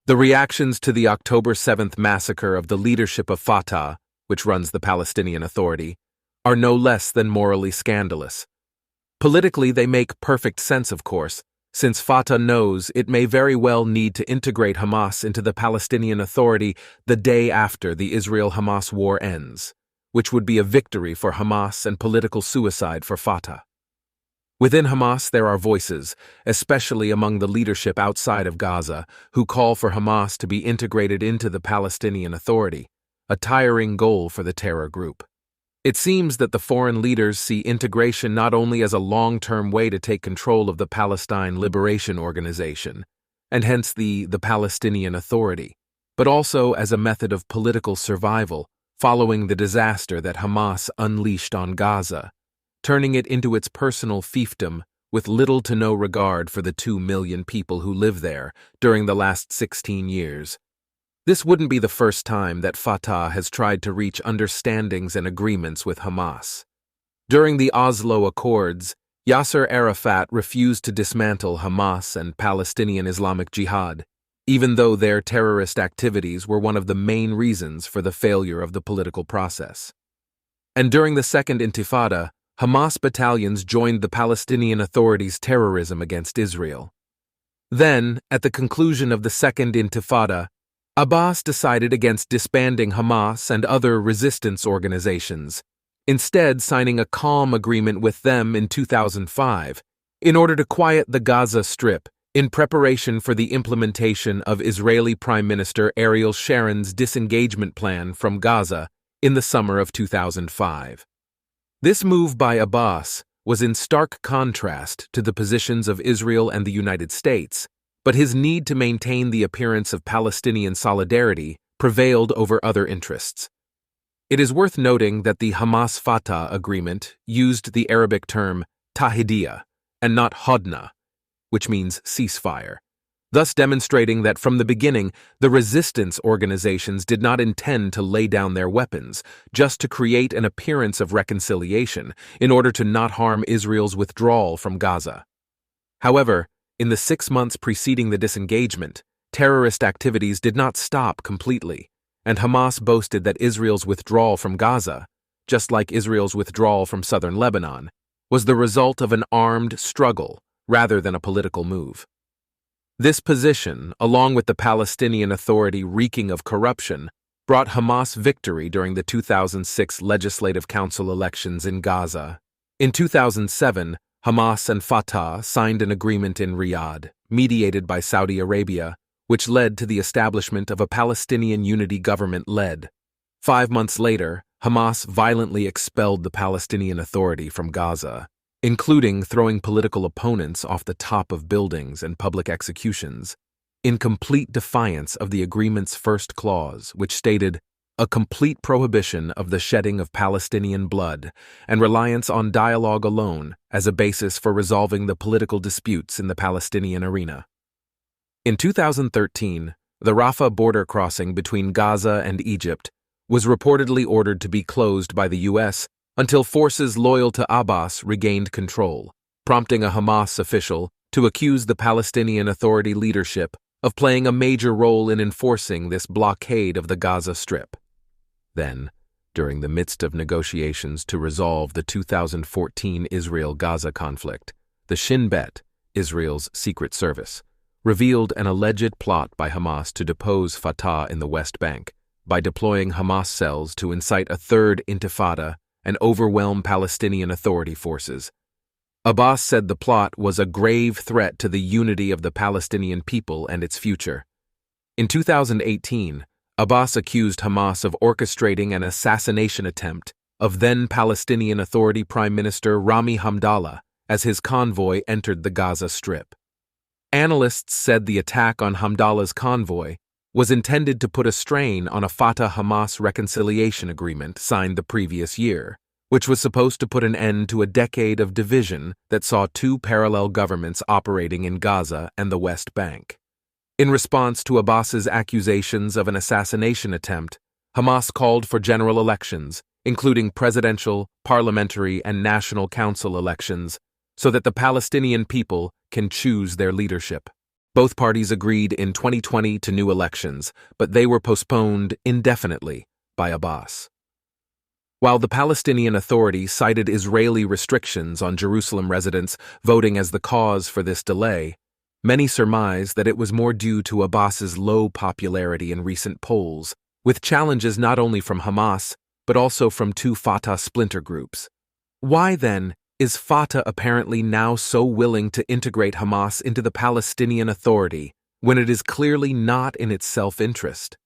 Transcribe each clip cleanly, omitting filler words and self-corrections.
The reactions to the October 7th massacre of the leadership of Fatah, which runs the Palestinian Authority, are no less than morally scandalous. Politically, they make perfect sense, of course, since Fatah knows it may very well need to integrate Hamas into the Palestinian Authority the day after the Israel-Hamas war ends, which would be a victory for Hamas and political suicide for Fatah. Within Hamas, there are voices, especially among the leadership outside of Gaza, who call for Hamas to be integrated into the Palestinian Authority, a tiring goal for the terror group. It seems that the foreign leaders see integration not only as a long-term way to take control of the Palestine Liberation Organization, and hence the Palestinian Authority, but also as a method of political survival following the disaster that Hamas unleashed on Gaza, turning it into its personal fiefdom with little to no regard for the 2 million people who live there during the last 16 years. This wouldn't be the first time that Fatah has tried to reach understandings and agreements with Hamas. During the Oslo Accords, Yasser Arafat refused to dismantle Hamas and Palestinian Islamic Jihad, even though their terrorist activities were one of the main reasons for the failure of the political process. And during the Second Intifada, Hamas battalions joined the Palestinian Authority's terrorism against Israel. Then, at the conclusion of the Second Intifada, Abbas decided against disbanding Hamas and other resistance organizations, instead signing a calm agreement with them in 2005 in order to quiet the Gaza Strip in preparation for the implementation of Israeli Prime Minister Ariel Sharon's disengagement plan from Gaza in the summer of 2005. This move by Abbas was in stark contrast to the positions of Israel and the United States, but his need to maintain the appearance of Palestinian solidarity prevailed over other interests. It is worth noting that the Hamas-Fatah agreement used the Arabic term tahidiyah and not hodna, which means ceasefire, thus demonstrating that from the beginning the resistance organizations did not intend to lay down their weapons, just to create an appearance of reconciliation in order to not harm Israel's withdrawal from Gaza. However, in the 6 months preceding the disengagement, terrorist activities did not stop completely, and Hamas boasted that Israel's withdrawal from Gaza, just like Israel's withdrawal from southern Lebanon, was the result of an armed struggle rather than a political move. This position, along with the Palestinian Authority reeking of corruption, brought Hamas victory during the 2006 Legislative Council elections in Gaza. In 2007, Hamas and Fatah signed an agreement in Riyadh, mediated by Saudi Arabia, which led to the establishment of a Palestinian unity government-led. 5 months later, Hamas violently expelled the Palestinian Authority from Gaza, including throwing political opponents off the top of buildings and public executions, in complete defiance of the agreement's first clause, which stated, "A complete prohibition of the shedding of Palestinian blood and reliance on dialogue alone as a basis for resolving the political disputes in the Palestinian arena." In 2013, the Rafah border crossing between Gaza and Egypt was reportedly ordered to be closed by the U.S. until forces loyal to Abbas regained control, prompting a Hamas official to accuse the Palestinian Authority leadership of playing a major role in enforcing this blockade of the Gaza Strip. Then, during the midst of negotiations to resolve the 2014 Israel-Gaza conflict, the Shin Bet, Israel's secret service, revealed an alleged plot by Hamas to depose Fatah in the West Bank by deploying Hamas cells to incite a third intifada and overwhelm Palestinian Authority forces. Abbas said the plot was a grave threat to the unity of the Palestinian people and its future. In 2018, Abbas accused Hamas of orchestrating an assassination attempt of then Palestinian Authority Prime Minister Rami Hamdallah as his convoy entered the Gaza Strip. Analysts said the attack on Hamdallah's convoy was intended to put a strain on a Fatah-Hamas reconciliation agreement signed the previous year, which was supposed to put an end to a decade of division that saw 2 parallel governments operating in Gaza and the West Bank. In response to Abbas's accusations of an assassination attempt, Hamas called for general elections, including presidential, parliamentary, and national council elections, so that the Palestinian people can choose their leadership. Both parties agreed in 2020 to new elections, but they were postponed indefinitely by Abbas. While the Palestinian Authority cited Israeli restrictions on Jerusalem residents voting as the cause for this delay, many surmise that it was more due to Abbas's low popularity in recent polls, with challenges not only from Hamas, but also from two Fatah splinter groups. Why, then, is Fatah apparently now so willing to integrate Hamas into the Palestinian Authority when it is clearly not in its self-interest?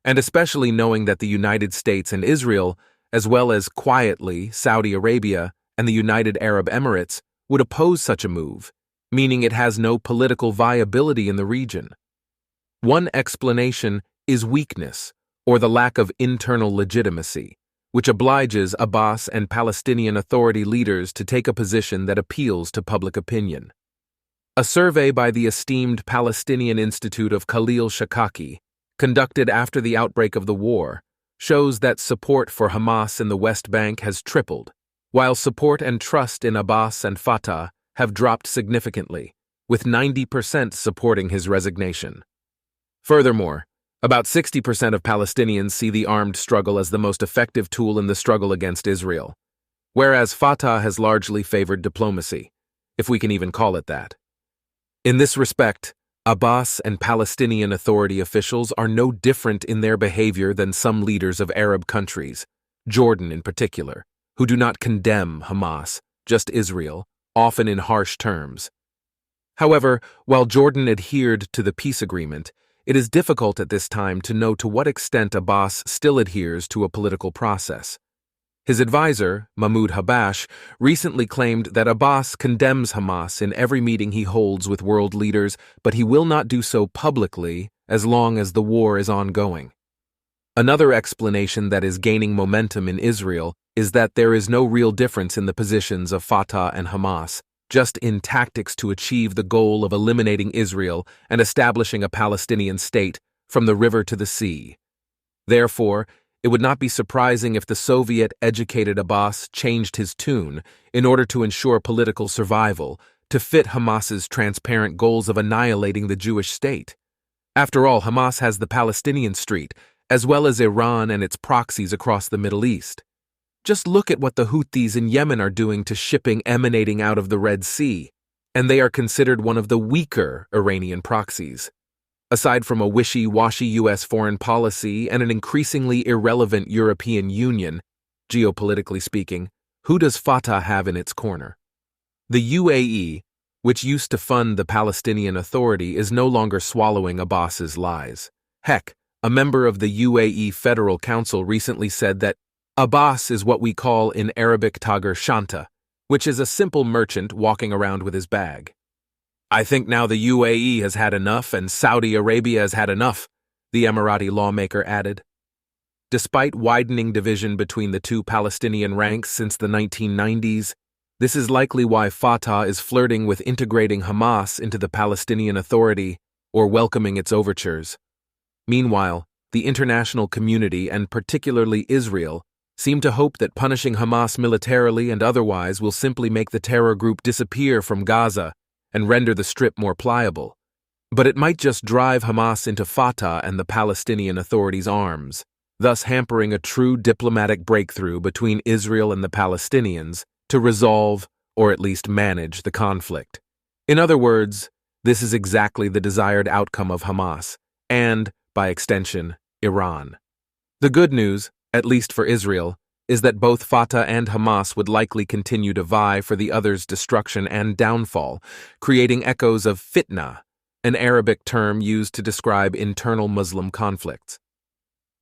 And especially knowing that the United States and Israel, as well as quietly Saudi Arabia and the United Arab Emirates, would oppose such a move, meaning it has no political viability in the region. One explanation is weakness, or the lack of internal legitimacy, which obliges Abbas and Palestinian Authority leaders to take a position that appeals to public opinion. A survey by the esteemed Palestinian Institute of Khalil Shakaki, conducted after the outbreak of the war, shows that support for Hamas in the West Bank has tripled, while support and trust in Abbas and Fatah have dropped significantly, with 90% supporting his resignation. Furthermore, about 60% of Palestinians see the armed struggle as the most effective tool in the struggle against Israel, whereas Fatah has largely favored diplomacy, if we can even call it that. In this respect, Abbas and Palestinian Authority officials are no different in their behavior than some leaders of Arab countries, Jordan in particular, who do not condemn Hamas, just Israel, often in harsh terms. However, while Jordan adhered to the peace agreement, it is difficult at this time to know to what extent Abbas still adheres to a political process. His advisor, Mahmoud Habash, recently claimed that Abbas condemns Hamas in every meeting he holds with world leaders, but he will not do so publicly as long as the war is ongoing. Another explanation that is gaining momentum in Israel is that there is no real difference in the positions of Fatah and Hamas, just in tactics to achieve the goal of eliminating Israel and establishing a Palestinian state from the river to the sea. Therefore, it would not be surprising if the Soviet-educated Abbas changed his tune in order to ensure political survival to fit Hamas's transparent goals of annihilating the Jewish state. After all, Hamas has the Palestinian street, as well as Iran and its proxies across the Middle East. Just look at what the Houthis in Yemen are doing to shipping emanating out of the Red Sea, and they are considered one of the weaker Iranian proxies. Aside from a wishy-washy U.S. foreign policy and an increasingly irrelevant European Union, geopolitically speaking, who does Fatah have in its corner? The UAE, which used to fund the Palestinian Authority, is no longer swallowing Abbas's lies. Heck, a member of the UAE Federal Council recently said that Abbas is what we call in Arabic Tager Shanta, which is a simple merchant walking around with his bag. I think now the UAE has had enough and Saudi Arabia has had enough, the Emirati lawmaker added. Despite widening division between the two Palestinian ranks since the 1990s, this is likely why Fatah is flirting with integrating Hamas into the Palestinian Authority or welcoming its overtures. Meanwhile, the international community, and particularly Israel, seem to hope that punishing Hamas militarily and otherwise will simply make the terror group disappear from Gaza and render the Strip more pliable. But it might just drive Hamas into Fatah and the Palestinian Authority's arms, thus hampering a true diplomatic breakthrough between Israel and the Palestinians to resolve, or at least manage, the conflict. In other words, this is exactly the desired outcome of Hamas, and, by extension, Iran. The good news, at least for Israel, is that both Fatah and Hamas would likely continue to vie for the other's destruction and downfall, creating echoes of fitna, an Arabic term used to describe internal Muslim conflicts.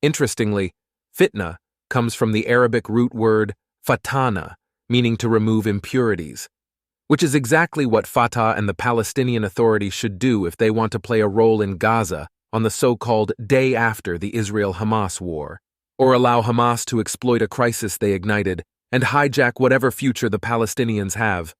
Interestingly, fitna comes from the Arabic root word fatana, meaning to remove impurities, which is exactly what Fatah and the Palestinian Authority should do if they want to play a role in Gaza on the so-called day after the Israel-Hamas war, or allow Hamas to exploit a crisis they ignited and hijack whatever future the Palestinians have.